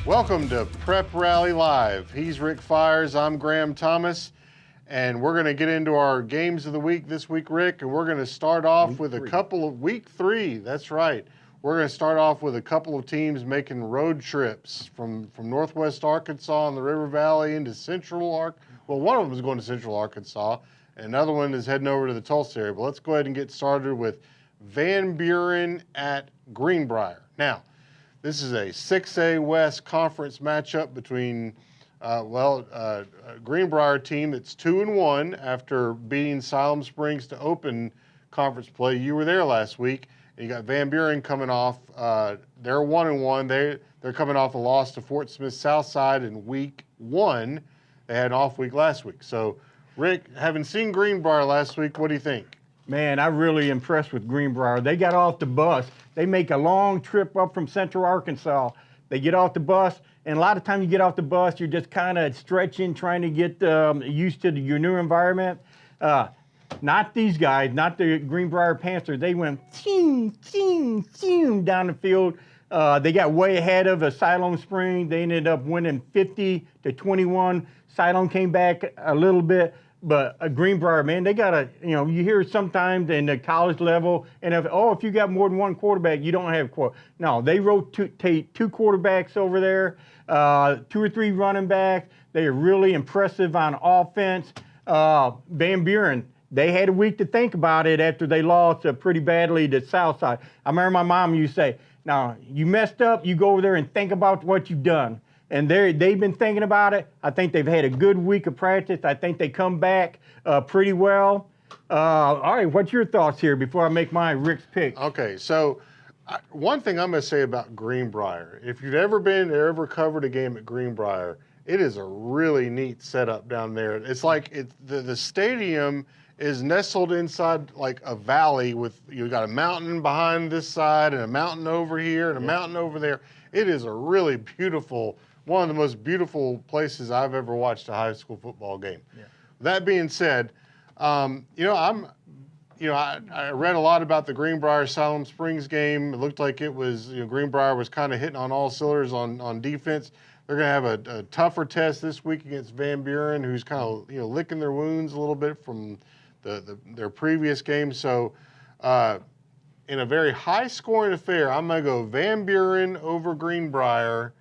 Welcome to Prep Rally Live. He's Rick Fires, I'm Graham Thomas, and we're going to get into our games of the week this week, Rick, and we're going to start off with week three, that's right. We're going to start off with a couple of teams making road trips from northwest Arkansas and the River Valley into central Arkansas. Well, one of them is going to central Arkansas, and another one is heading over to the Tulsa area. But let's go ahead and get started with Van Buren at Greenbrier. Now, this is a 6A West Conference matchup between, a Greenbrier team that's 2-1 after beating Siloam Springs to open conference play. You were there last week. And you got Van Buren coming off. They're 1-1. They're coming off a loss to Fort Smith Southside in week 1. They had an off week last week. So, Rick, having seen Greenbrier last week, what do you think? Man, I'm really impressed with Greenbrier. They got off the bus. They make a long trip up from central Arkansas. They get off the bus, and a lot of times you get off the bus, you're just kind of stretching, trying to get used to your new environment. Not these guys, not the Greenbrier Panthers. They went down the field. They got way ahead of Siloam Springs. They ended up winning 50-21. Siloam came back a little bit. But Greenbrier, man, they got you hear sometimes in the college level, and if you got more than one quarterback, you don't have No, they rotate two quarterbacks over there, 2 or 3 running backs. They are really impressive on offense. Van Buren, they had a week to think about it after they lost pretty badly to Southside. I remember my mom used to say, now, you messed up, you go over there and think about what you've done. And they've been thinking about it. I think they've had a good week of practice. I think they come back pretty well. All right, what's your thoughts here before I make my Rick's pick? Okay, so one thing I'm going to say about Greenbrier, if you've ever been or ever covered a game at Greenbrier, it is a really neat setup down there. It's like the stadium is nestled inside like a valley with, you got a mountain behind this side and a mountain over here and a mountain over there. It is a really beautiful, one of the most beautiful places I've ever watched a high school football game. Yeah. That being said, I read a lot about the Greenbrier Siloam Springs game. It looked like it was, Greenbrier was kind of hitting on all cylinders on defense. They're going to have a tougher test this week against Van Buren, who's kind of, licking their wounds a little bit from their previous game. So, in a very high-scoring affair, I'm going to go Van Buren over Greenbrier.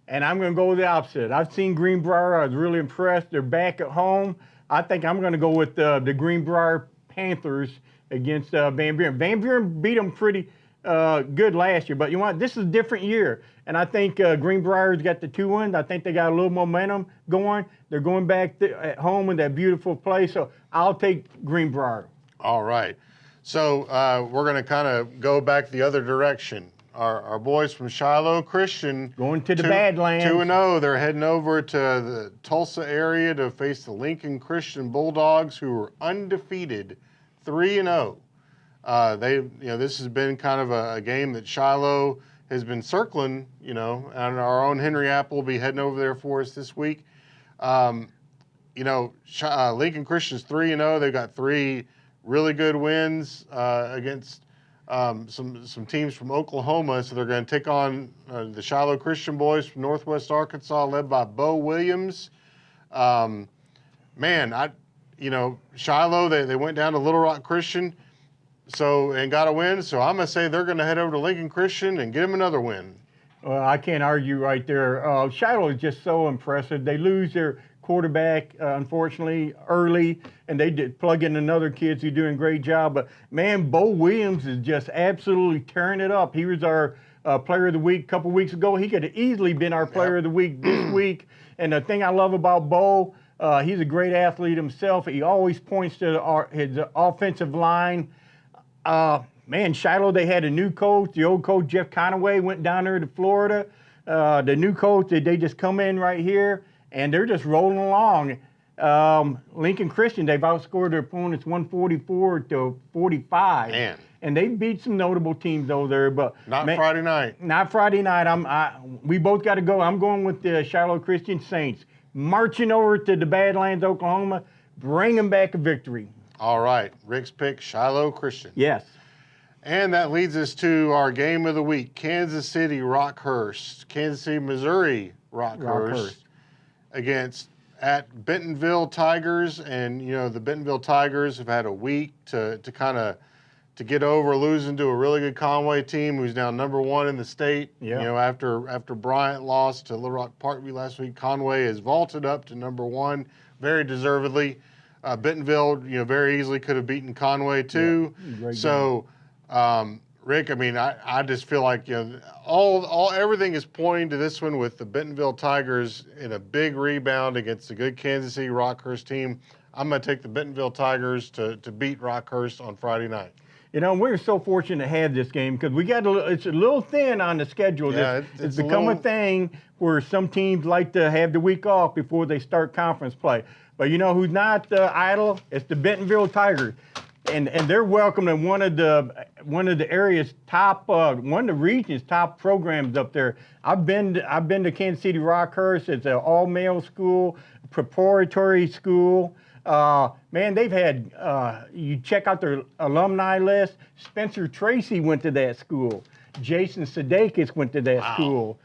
And I'm going to go the opposite. I've seen Greenbrier. I was really impressed. They're back at home. I think I'm going to go with the Greenbrier Panthers against Van Buren. Van Buren beat them pretty good last year. But you know what? This is a different year. And I think Greenbrier's got the 2 wins. I think they got a little momentum going. They're going back at home in that beautiful place. So I'll take Greenbrier. All right. So we're going to kind of go back the other direction. Our boys from Shiloh Christian going to the Badlands. 2-0. They're heading over to the Tulsa area to face the Lincoln Christian Bulldogs, who are undefeated, 3-0. This has been kind of a game that Shiloh has been circling. And our own Henry Apple will be heading over there for us this week. Lincoln Christian's 3-0. They've got 3 really good wins against some teams from Oklahoma, so they're going to take on the Shiloh Christian boys from northwest Arkansas, led by Bo Williams. Shiloh, they went down to Little Rock Christian and got a win, so I'm going to say they're going to head over to Lincoln Christian and get them another win. Well, I can't argue right there. Shiloh is just so impressive. They lose their quarterback, unfortunately, early, and they did plug in another kids who are doing a great job. But, man, Bo Williams is just absolutely tearing it up. He was our player of the week a couple weeks ago. He could have easily been our player of the week this week. And the thing I love about Bo, he's a great athlete himself. He always points to his offensive line. Shiloh, they had a new coach. The old coach, Jeff Conaway, went down there to Florida. The new coach, they just come in right here, and they're just rolling along. Lincoln Christian, they've outscored their opponents 144-45. Man. And they beat some notable teams over there. But Friday night. Not Friday night. We both got to go. I'm going with the Shiloh Christian Saints. Marching over to the Badlands, Oklahoma, bringing back a victory. All right. Rick's pick, Shiloh Christian. Yes. And that leads us to our game of the week, Kansas City Rockhurst, Kansas City, Missouri Rockhurst at Bentonville Tigers. And, you know, the Bentonville Tigers have had a week to get over losing to a really good Conway team who's now #1 in the state. Yeah. You know, after Bryant lost to Little Rock Parkview last week, Conway has vaulted up to #1 very deservedly. Bentonville, you know, very easily could have beaten Conway too. Yeah, so, Rick, I mean, I just feel like, you know, everything is pointing to this one with the Bentonville Tigers in a big rebound against a good Kansas City Rockhurst team. I'm going to take the Bentonville Tigers to beat Rockhurst on Friday night. You know, we're so fortunate to have this game because it's a little thin on the schedule. Yeah, it's become a thing where some teams like to have the week off before they start conference play. But you know who's not idle? It's the Bentonville Tigers, and they're welcome in one of the area's top, one of the region's top programs up there. I've been to Kansas City Rockhurst. It's an all-male school, preparatory school. Man, they've had, you check out their alumni list. Spencer Tracy went to that school. Jason Sudeikis went to that school.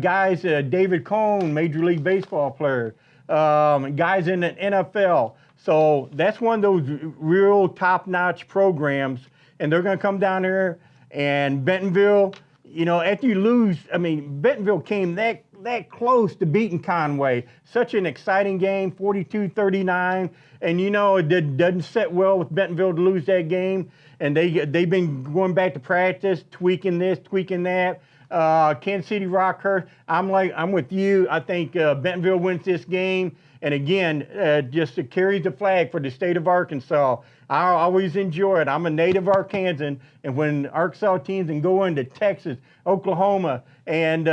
Guys, David Cohn, Major League Baseball player. Guys in the NFL. So that's one of those real top-notch programs. And they're going to come down here. And Bentonville, you know, after you lose, I mean, Bentonville came that close to beating Conway. Such an exciting game, 42-39. And, you know, it doesn't set well with Bentonville to lose that game. And they've been going back to practice, tweaking this, tweaking that. Kansas City Rockhurst, I'm with you. I think Bentonville wins this game. And again, just to carry the flag for the state of Arkansas. I always enjoy it. I'm a native Arkansan, and when Arkansas teams can go into Texas, Oklahoma, and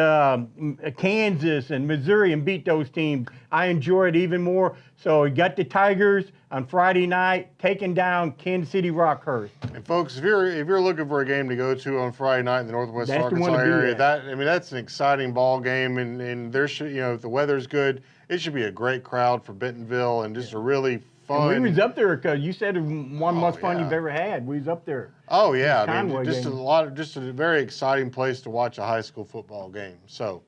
Kansas and Missouri and beat those teams, I enjoy it even more. So we got the Tigers on Friday night taking down Kansas City Rockhurst. And folks, if you're looking for a game to go to on Friday night in the Northwest Arkansas area, that's an exciting ball game, and there should, you know, if the weather's good, it should be a great crowd for Bentonville and just a really fun. And we was up there because you said one most fun you've ever had. We was up there. Oh yeah, I mean, just a very exciting place to watch a high school football game. So,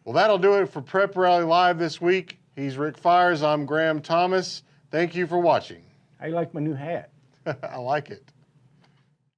well, that'll do it for Prep Rally Live this week. He's Rick Fires. I'm Graham Thomas. Thank you for watching. I like my new hat. I like it.